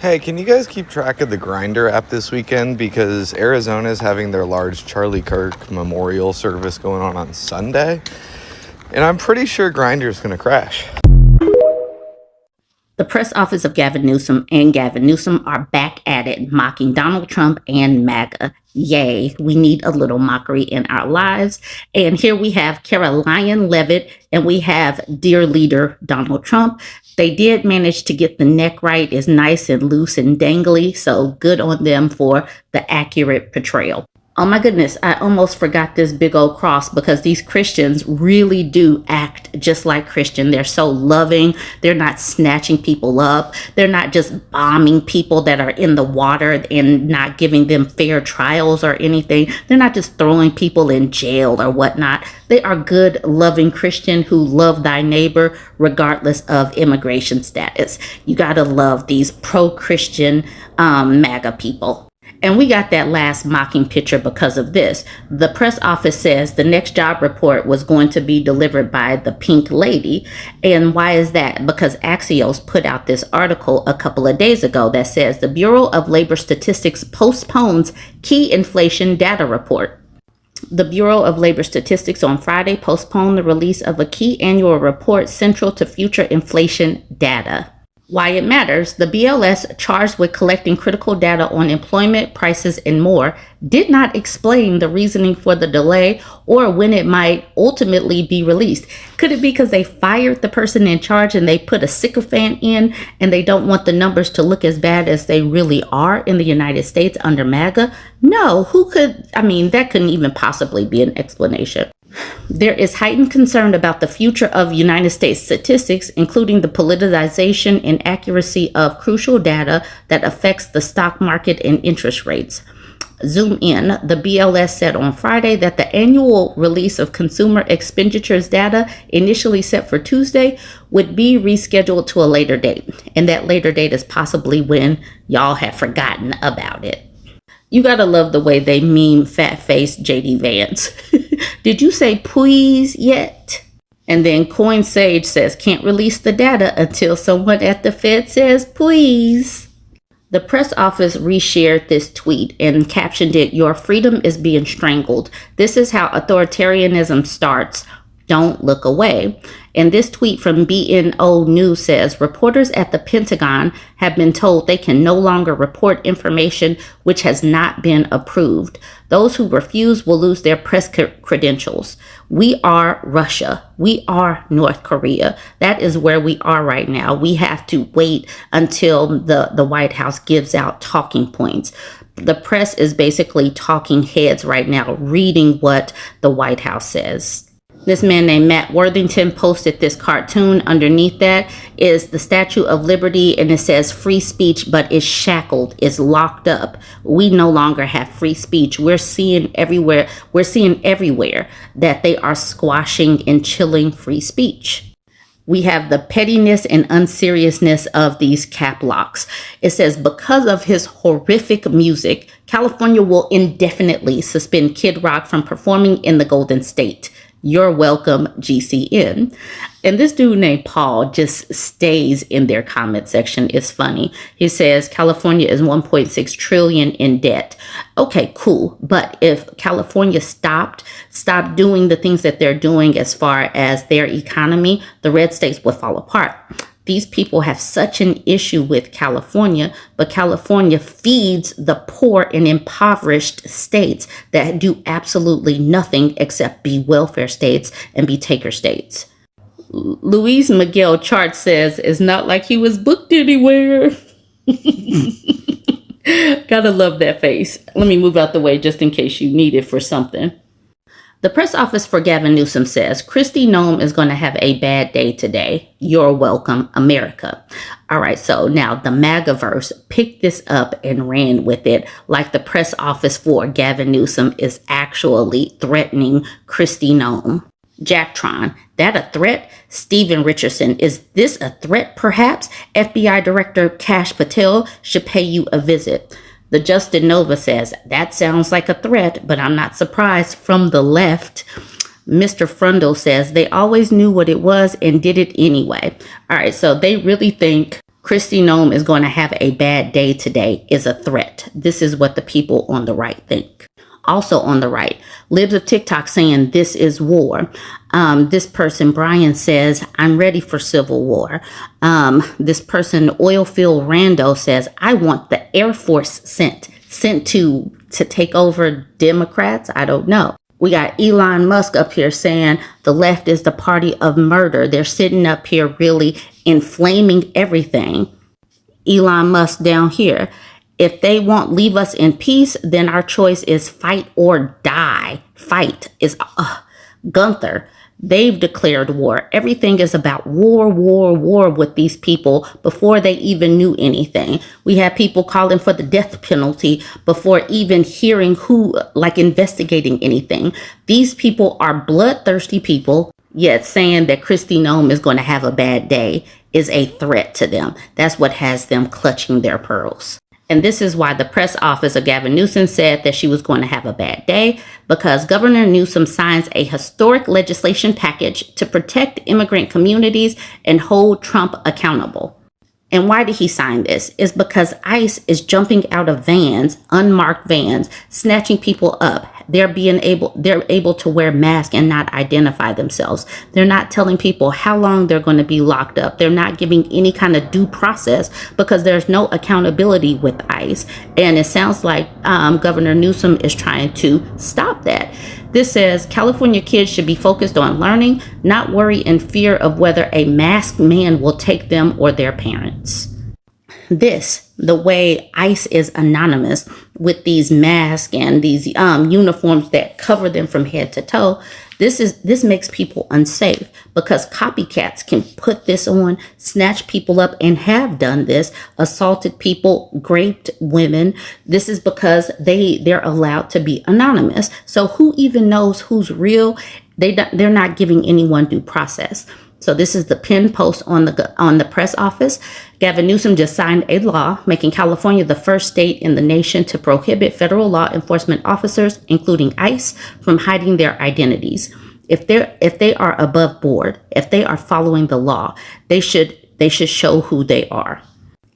Hey, can you guys keep track of the Grinder app this weekend? Because Arizona is having their large Charlie Kirk memorial service going on Sunday. And I'm pretty sure Grinder is going to crash. The press office of Gavin Newsom and Gavin Newsom are back at it, mocking Donald Trump and Maga. Yay, we need a little mockery in our lives. And here we have Caroline Levitt and we have dear leader Donald Trump. They did manage to get the neck right. It's nice and loose and dangly. So good on them for the accurate portrayal. Oh my goodness, I almost forgot this big old cross because these Christians really do act just like Christian. They're so loving. They're not snatching people up. They're not just bombing people that are in the water and not giving them fair trials or anything. They're not just throwing people in jail or whatnot. They are good, loving Christian who love thy neighbor regardless of immigration status. You got to love these pro-Christian MAGA people. And we got that last mocking picture because of this. The press office says the next job report was going to be delivered by the pink lady. And why is that? Because Axios put out this article a couple of days ago that says the Bureau of Labor Statistics postpones key inflation data report. The Bureau of Labor Statistics on Friday postponed the release of a key annual report central to future inflation data. Why it matters, the BLS, charged with collecting critical data on employment, prices, and more, did not explain the reasoning for the delay or when it might ultimately be released. Could it be because they fired the person in charge and they put a sycophant in and they don't want the numbers to look as bad as they really are in the United States under MAGA? No, that couldn't even possibly be an explanation. There is heightened concern about the future of United States statistics, including the politicization and accuracy of crucial data that affects the stock market and interest rates. Zoom in, the BLS said on Friday that the annual release of consumer expenditures data, initially set for Tuesday, would be rescheduled to a later date. And that later date is possibly when y'all have forgotten about it. You gotta love the way they meme fat-faced JD Vance. Did you say please yet? And then Coin Sage says can't release the data until someone at the Fed says please. The press office reshared this tweet and captioned it, "Your freedom is being strangled. This is how authoritarianism starts. Don't look away." And this tweet from BNO News says, reporters at the Pentagon have been told they can no longer report information which has not been approved. Those who refuse will lose their press credentials. We are Russia. We are North Korea. That is where we are right now. We have to wait until the White House gives out talking points. The press is basically talking heads right now, reading what the White House says. This man named Matt Worthington posted this cartoon. Underneath that is the Statue of Liberty, and it says free speech, but it's shackled, it's locked up. We no longer have free speech. We're seeing everywhere that they are squashing and chilling free speech. We have the pettiness and unseriousness of these cap locks. It says, because of his horrific music, California will indefinitely suspend Kid Rock from performing in the Golden State. You're welcome, GCN. And this dude named Paul just stays in their comment section. It's funny. He says California is 1.6 trillion in debt. Okay, cool. But if California stopped doing the things that they're doing as far as their economy, the red states would fall apart. These people have such an issue with California, but California feeds the poor and impoverished states that do absolutely nothing except be welfare states and be taker states. Luis Miguel Chart says, it's not like he was booked anywhere. Gotta love that face. Let me move out the way just in case you need it for something. The press office for Gavin Newsom says, Kristi Noem is going to have a bad day today. You're welcome, America. All right, so now the MAGAverse picked this up and ran with it like the press office for Gavin Newsom is actually threatening Kristi Noem. Jacktron, that a threat? Stephen Richardson, is this a threat perhaps? FBI Director Kash Patel should pay you a visit. The Justin Nova says, that sounds like a threat, but I'm not surprised from the left. Mr. Frundle says, they always knew what it was and did it anyway. All right, so they really think Kristi Noem is going to have a bad day today is a threat. This is what the people on the right think. Also on the right, libs of TikTok saying this is war. This person, Brian, says, I'm ready for civil war. This person, Oilfield Rando, says, I want the Air Force sent to take over Democrats. I don't know. We got Elon Musk up here saying the left is the party of murder. They're sitting up here really inflaming everything. Elon Musk down here. If they won't leave us in peace, then our choice is fight or die. Fight is Gunther. They've declared war. Everything is about war with these people before they even knew anything. We had people calling for the death penalty before even hearing investigating anything. These people are bloodthirsty people, yet saying that Kristi Noem is going to have a bad day is a threat to them. That's what has them clutching their pearls. And this is why the press office of Gavin Newsom said that she was going to have a bad day, because Governor Newsom signs a historic legislation package to protect immigrant communities and hold Trump accountable. And why did he sign this? Is because ICE is jumping out of vans, unmarked vans, snatching people up. They're able to wear masks and not identify themselves. They're not telling people how long they're going to be locked up. They're not giving any kind of due process because there's no accountability with ICE. And it sounds like Governor Newsom is trying to stop that. This says California kids should be focused on learning, not worry and fear of whether a masked man will take them or their parents. The way ICE is anonymous with these masks and these uniforms that cover them from head to toe, this makes people unsafe because copycats can put this on, snatch people up, and have done this, assaulted people, raped women. This is because they're allowed to be anonymous. So who even knows who's real? They're not giving anyone due process. So this is the pinned post on the press office. Gavin Newsom just signed a law making California the first state in the nation to prohibit federal law enforcement officers, including ICE, from hiding their identities. If they are above board, if they are following the law, they should show who they are.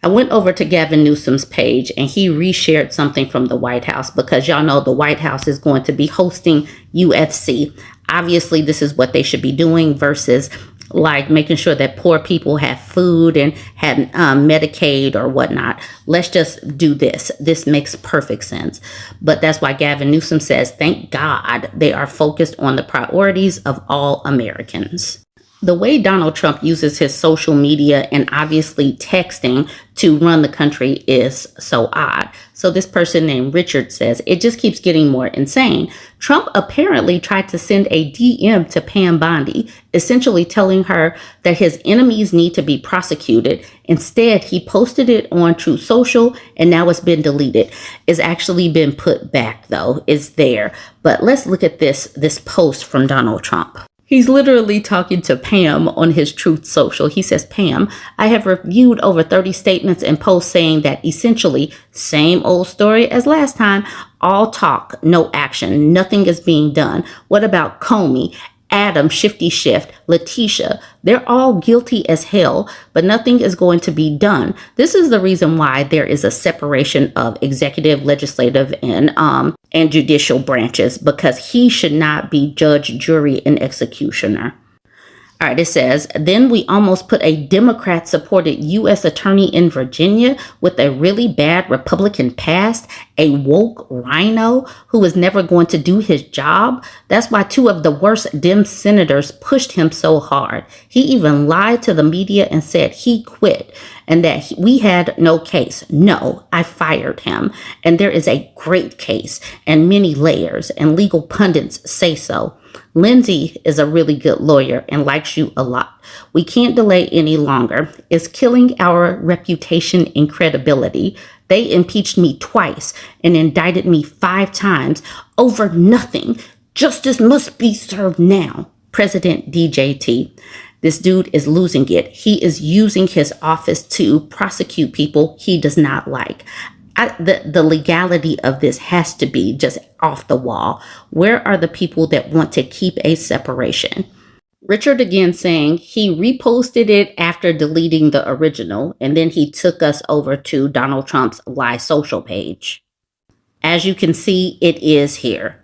I went over to Gavin Newsom's page and he reshared something from the White House because y'all know the White House is going to be hosting UFC. Obviously, this is what they should be doing versus like making sure that poor people have food and have Medicaid or whatnot. Let's just do this. This makes perfect sense. But that's why Gavin Newsom says, thank God they are focused on the priorities of all Americans. The way Donald Trump uses his social media and obviously texting to run the country is so odd. So this person named Richard says, it just keeps getting more insane. Trump apparently tried to send a DM to Pam Bondi, essentially telling her that his enemies need to be prosecuted. Instead, he posted it on Truth Social and now it's been deleted. It's actually been put back though. It's there. But let's look at this post from Donald Trump. He's literally talking to Pam on his Truth Social. He says, Pam, I have reviewed over 30 statements and posts saying that essentially same old story as last time. All talk, no action. Nothing is being done. What about Comey, Adam, Shifty Shift, Letitia? They're all guilty as hell, but nothing is going to be done. This is the reason why there is a separation of executive, legislative, and judicial branches, because he should not be judge, jury, and executioner. All right, it says, then we almost put a Democrat-supported U.S. attorney in Virginia with a really bad Republican past, a woke rhino who is never going to do his job. That's why two of the worst Dem senators pushed him so hard. He even lied to the media and said he quit and that we had no case. No, I fired him. And there is a great case and many layers, and legal pundits say so. Lindsay is a really good lawyer and likes you a lot. We can't delay any longer. It's killing our reputation and credibility. They impeached me twice and indicted me 5 times over nothing. Justice must be served now. President DJT. This dude is losing it. He is using his office to prosecute people he does not like. The legality of this has to be just off the wall. Where are the people that want to keep a separation? Richard again saying he reposted it after deleting the original, and then he took us over to Donald Trump's Lie Social page. As you can see, it is here.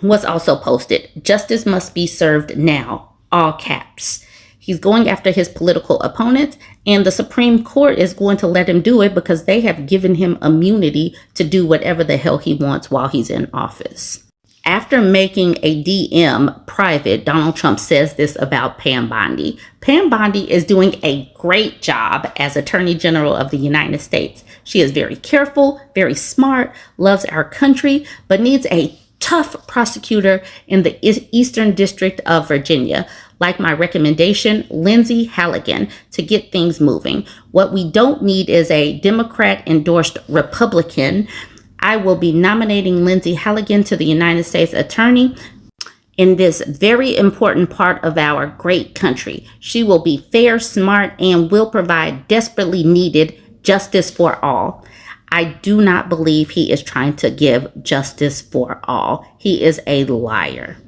What's also posted: justice must be served now, all caps. He's going after his political opponents, and the Supreme Court is going to let him do it because they have given him immunity to do whatever the hell he wants while he's in office. After making a DM private, Donald Trump says this about Pam Bondi. Pam Bondi is doing a great job as Attorney General of the United States. She is very careful, very smart, loves our country, but needs a tough prosecutor in the Eastern District of Virginia, like my recommendation, Lindsay Halligan, to get things moving. What we don't need is a Democrat-endorsed Republican. I will be nominating Lindsay Halligan to the United States Attorney in this very important part of our great country. She will be fair, smart, and will provide desperately needed justice for all. I do not believe he is trying to give justice for all. He is a liar.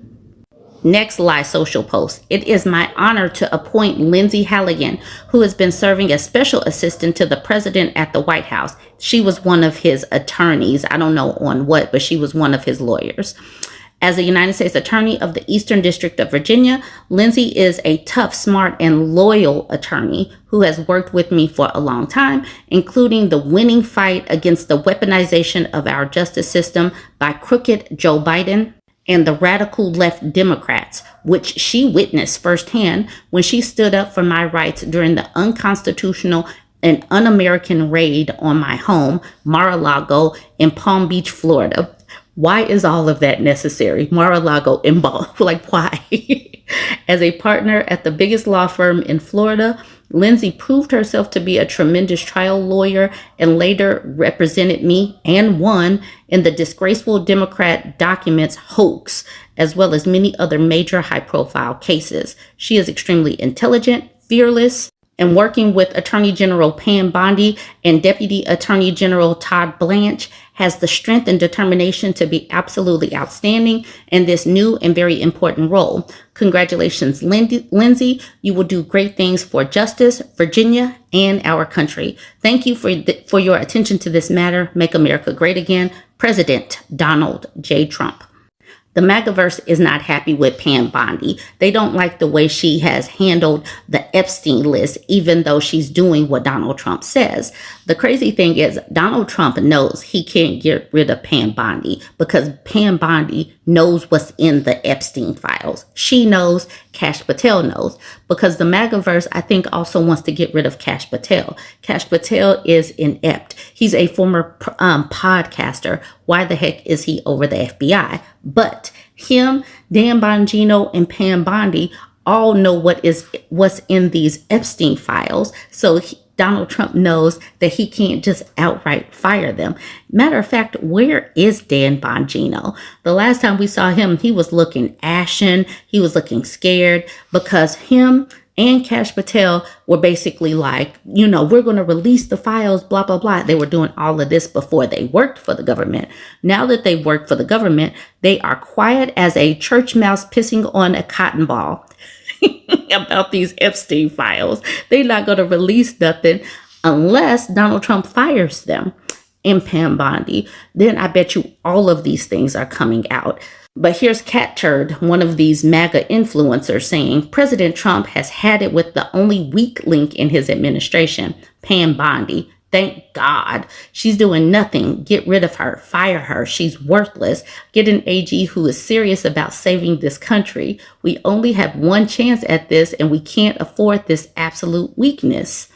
Next Lie Social post. It is my honor to appoint Lindsay Halligan, who has been serving as special assistant to the president at the White House. She was one of his attorneys. I don't know on what, but she was one of his lawyers. As the United States Attorney of the Eastern District of Virginia, Lindsay is a tough, smart, and loyal attorney who has worked with me for a long time, including the winning fight against the weaponization of our justice system by crooked Joe Biden and the radical left Democrats, which she witnessed firsthand when she stood up for my rights during the unconstitutional and un-American raid on my home, Mar-a-Lago, in Palm Beach, Florida. Why is all of that necessary? Mar-a-Lago in like why? As a partner at the biggest law firm in Florida, Lindsay proved herself to be a tremendous trial lawyer and later represented me and won in the disgraceful Democrat documents hoax, as well as many other major high-profile cases. She is extremely intelligent, fearless, and working with Attorney General Pam Bondi and Deputy Attorney General Todd Blanche has the strength and determination to be absolutely outstanding in this new and very important role. Congratulations, Lindsay. You will do great things for justice, Virginia, and our country. Thank you for your attention to this matter. Make America great again. President Donald J. Trump. The MAGAverse is not happy with Pam Bondi. They don't like the way she has handled the Epstein list, even though she's doing what Donald Trump says. The crazy thing is Donald Trump knows he can't get rid of Pam Bondi because Pam Bondi knows what's in the Epstein files. She knows, Kash Patel knows, because the MAGAverse, I think, also wants to get rid of Kash Patel. Kash Patel is inept. He's a former podcaster. Why the heck is he over the FBI? But him, Dan Bongino, and Pam Bondi all know what's in these Epstein files. So Donald Trump knows that he can't just outright fire them. Matter of fact, where is Dan Bongino? The last time we saw him, he was looking ashen. He was looking scared because him and Kash Patel were basically like, we're going to release the files, blah, blah, blah. They were doing all of this before they worked for the government. Now that they work for the government, they are quiet as a church mouse pissing on a cotton ball about these Epstein files. They're not going to release nothing unless Donald Trump fires them. And Pam Bondi, then I bet you all of these things are coming out. But here's Cat Turd, one of these MAGA influencers, saying President Trump has had it with the only weak link in his administration, Pam Bondi. Thank God. She's doing nothing. Get rid of her. Fire her. She's worthless. Get an AG who is serious about saving this country. We only have one chance at this, and we can't afford this absolute weakness.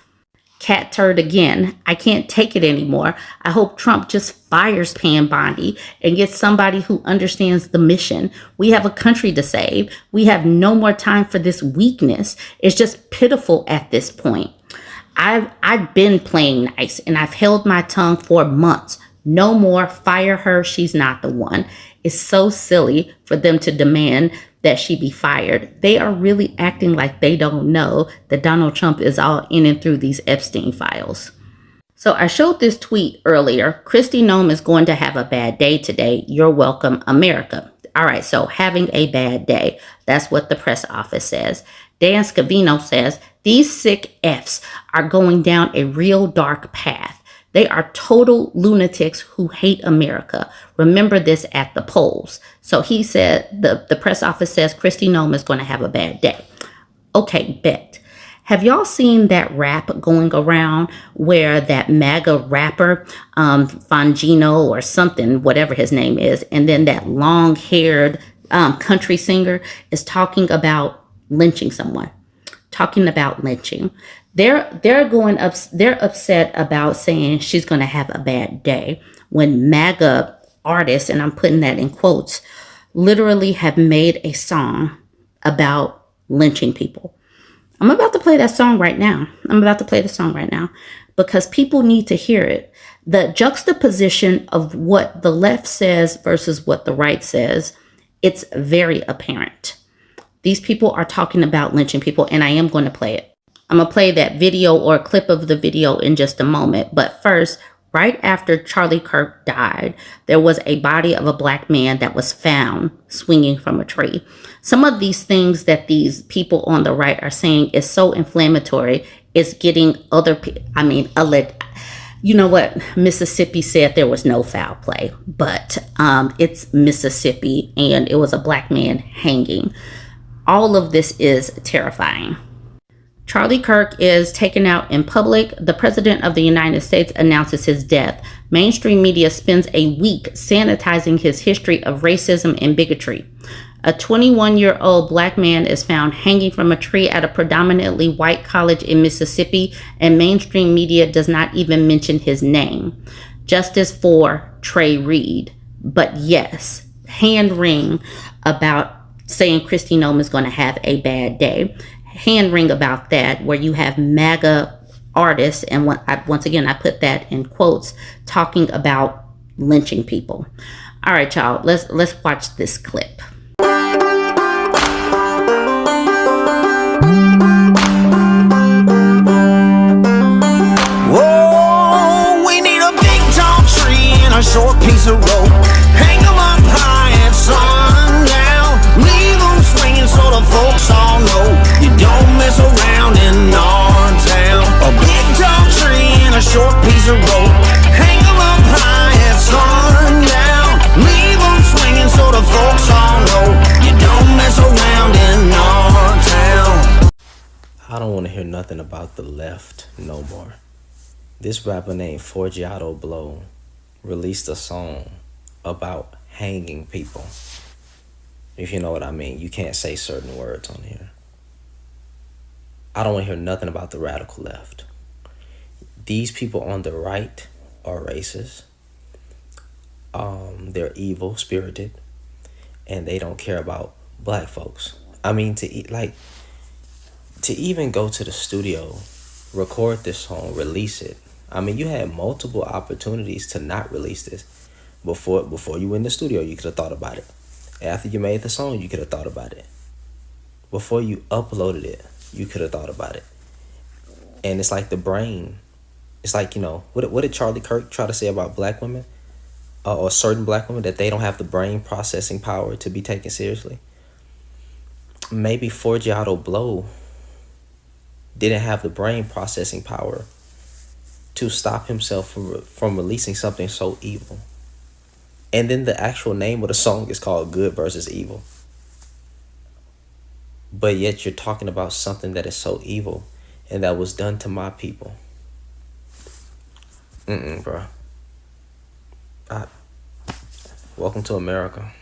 Cat Turd again. I can't take it anymore. I hope Trump just fires Pam Bondi and gets somebody who understands the mission. We have a country to save. We have no more time for this weakness. It's just pitiful at this point. I've been playing nice and I've held my tongue for months. No more. Fire her. She's not the one. It's so silly for them to demand that she be fired. They are really acting like they don't know that Donald Trump is all in and through these Epstein files. So I showed this tweet earlier. Kristi Noem is going to have a bad day today. You're welcome, America. All right, so having a bad day. That's what the press office says. Dan Scavino says, these sick Fs are going down a real dark path. They are total lunatics who hate America. Remember this at the polls. So he said, the press office says Kristi Noem is going to have a bad day. Okay, bet. Have y'all seen that rap going around where that MAGA rapper, Fangino or something, whatever his name is, and then that long-haired country singer is talking about lynching someone, talking about lynching. They're upset about saying she's going to have a bad day when MAGA artists, and I'm putting that in quotes, literally have made a song about lynching people. I'm about to play that song right now. Because people need to hear it. The juxtaposition of what the left says versus what the right says, it's very apparent. These people are talking about lynching people, and I am going to play it. I'm going to play that video or a clip of the video in just a moment. But first, right after Charlie Kirk died, there was a body of a black man that was found swinging from a tree. Some of these things that these people on the right are saying is so inflammatory, it's getting other people, you know what? Mississippi said there was no foul play, but it's Mississippi and it was a black man hanging. All of this is terrifying. Charlie Kirk is taken out in public. The President of the United States announces his death. Mainstream media spends a week sanitizing his history of racism and bigotry. A 21-year-old black man is found hanging from a tree at a predominantly white college in Mississippi, and mainstream media does not even mention his name. Justice for Trey Reed. But yes, hand wring about saying Kristi Noem is going to have a bad day. Hand wring about that, where you have MAGA artists, and once again I put that in quotes, talking about lynching people. All right, y'all, let's watch this clip. Whoa, we need a big tall tree and a short piece of rope. Hang 'em up high at sundown. Leave 'em swinging so the folks all know you don't mess around in our town. A big tall tree and a short piece of rope. Hang 'em up high at sundown. Leave 'em swinging so the folks all know you don't mess around in our town. I don't want to hear nothing about the left no more. This rapper named Forgiato Blow released a song about hanging people. If you know what I mean, you can't say certain words on here. I don't want to hear nothing about the radical left. These people on the right are racist. They're evil spirited, and they don't care about black folks. I mean, to even go to the studio, record this song, release it. I mean, you had multiple opportunities to not release this. Before you went in the studio, you could have thought about it. After you made the song, you could have thought about it. Before you uploaded it, you could have thought about it. And it's like the brain. It's like, what did Charlie Kirk try to say about black women? Or certain black women, that they don't have the brain processing power to be taken seriously? Maybe Forgiato Blow didn't have the brain processing power to stop himself from releasing something so evil. And then the actual name of the song is called Good versus Evil. But yet you're talking about something that is so evil and that was done to my people. Bro. Welcome to America.